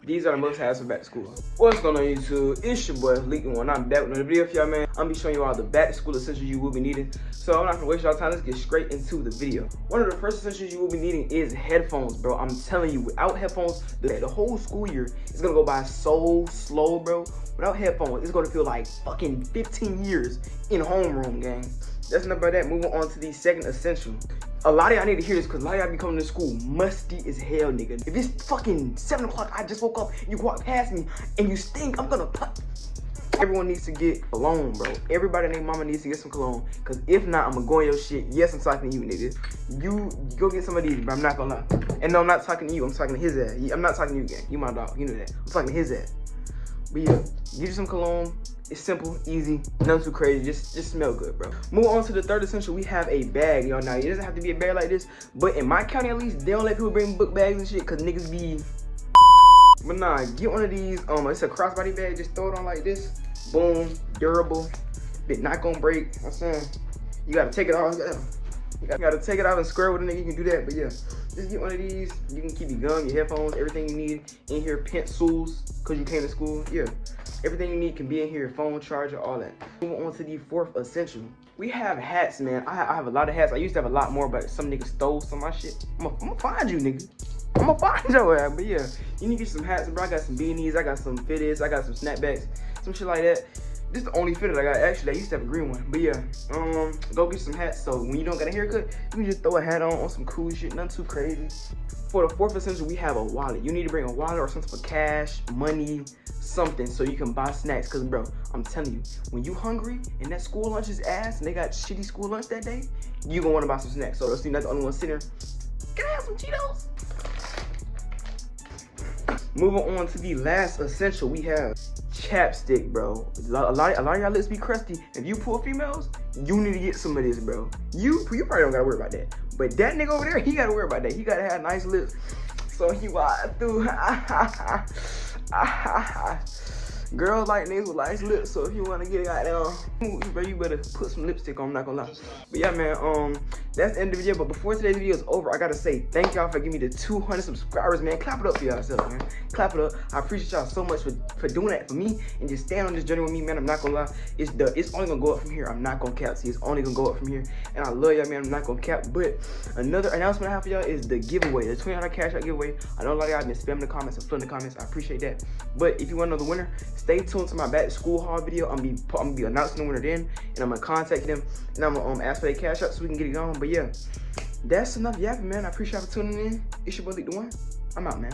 These are the must-haves for back to school. What's going on YouTube? It's your boy Leaking One. I'm back with another video for y'all, man. I'm gonna be showing you all the back to school essentials you will be needing. So I'm not gonna waste y'all time. Let's get straight into the video. One of the first essentials you will be needing is headphones, bro. I'm telling you, without headphones, the whole school year is gonna go by so slow, bro. Without headphones, it's gonna feel like fucking 15 years in homeroom, gang. That's enough about that. Moving on to the second essential. A lot of y'all need to hear this because a lot of y'all be coming to school musty as hell, nigga. If it's fucking 7 o'clock, I just woke up, you walk past me and you stink, I'm gonna put. Everyone needs to get cologne, bro. Everybody and their mama needs to get some cologne. Because if not, I'm gonna go in your shit. Yes, I'm talking to you, nigga. You go get some of these, bro. I'm not gonna lie. And no, I'm not talking to you. I'm talking to his ass. I'm not talking to you, gang. You my dog. You know that. I'm talking to his ass. But yeah, get you some cologne. It's simple, easy, nothing too crazy, just smell good, bro. Move on to the third essential, we have a bag, y'all. Now, it doesn't have to be a bag like this, but in my county at least, they don't let people bring book bags and shit, cause niggas be... But nah, get one of these, it's a crossbody bag, just throw it on like this, boom, durable, bit not gonna break, I'm saying. You gotta take it off, you gotta take it out and square with a nigga, you can do that, but yeah. Just get one of these, you can keep your gum, your headphones, everything you need in here, pencils, cause you came to school, yeah. Everything you need can be in here, phone, charger, all that. Moving on to the fourth essential. We have hats, man. I have a lot of hats. I used to have a lot more, but some niggas stole some of my shit. I'm gonna find you, nigga. I'm gonna find your ass, but yeah. You need to get some hats, bro. I got some beanies, I got some fitteds, I got some snapbacks, some shit like that. This is the only fitted I got. Actually, I used to have a green one, but yeah. Go get some hats, so when you don't got a haircut, you can just throw a hat on some cool shit, nothing too crazy. For the fourth essential, we have a wallet. You need to bring a wallet or some type of cash, money, something so you can buy snacks. Cause bro, I'm telling you, when you hungry and that school lunch is ass and they got shitty school lunch that day, you gonna wanna buy some snacks. So you're not the only one sitting there. Can I have some Cheetos? Moving on to the last essential, we have chapstick, bro. A lot of y'all lips be crusty. If you pull females, you need to get some of this, bro. You probably don't gotta worry about that. But that nigga over there, he gotta worry about that. He gotta have nice lips. So he walk through. Girls like niggas with nice lips, so if you wanna get it out there, bro, you better put some lipstick on, I'm not gonna lie. But yeah, man, that's the end of the video. But before today's video is over, I gotta say thank y'all for giving me the 200 subscribers, man. Clap it up for yourself, man. Clap it up. I appreciate y'all so much for doing that for me and just staying on this journey with me, man. I'm not gonna lie. It's only gonna go up from here. I'm not gonna cap. See, it's only gonna go up from here. And I love y'all, man. I'm not gonna cap. But another announcement I have for y'all is the giveaway, the $20 cash out giveaway. I know a lot of y'all been spamming the comments and flooding the comments. I appreciate that. But if you wanna know the winner, stay tuned to my back to school haul video. I'm gonna be announcing the winner then, and I'm gonna contact them and I'm gonna ask for their cash out so we can get it going. But yeah, that's enough yapping, man. I appreciate y'all for tuning in. It's your boy Leak the One. I'm out, man.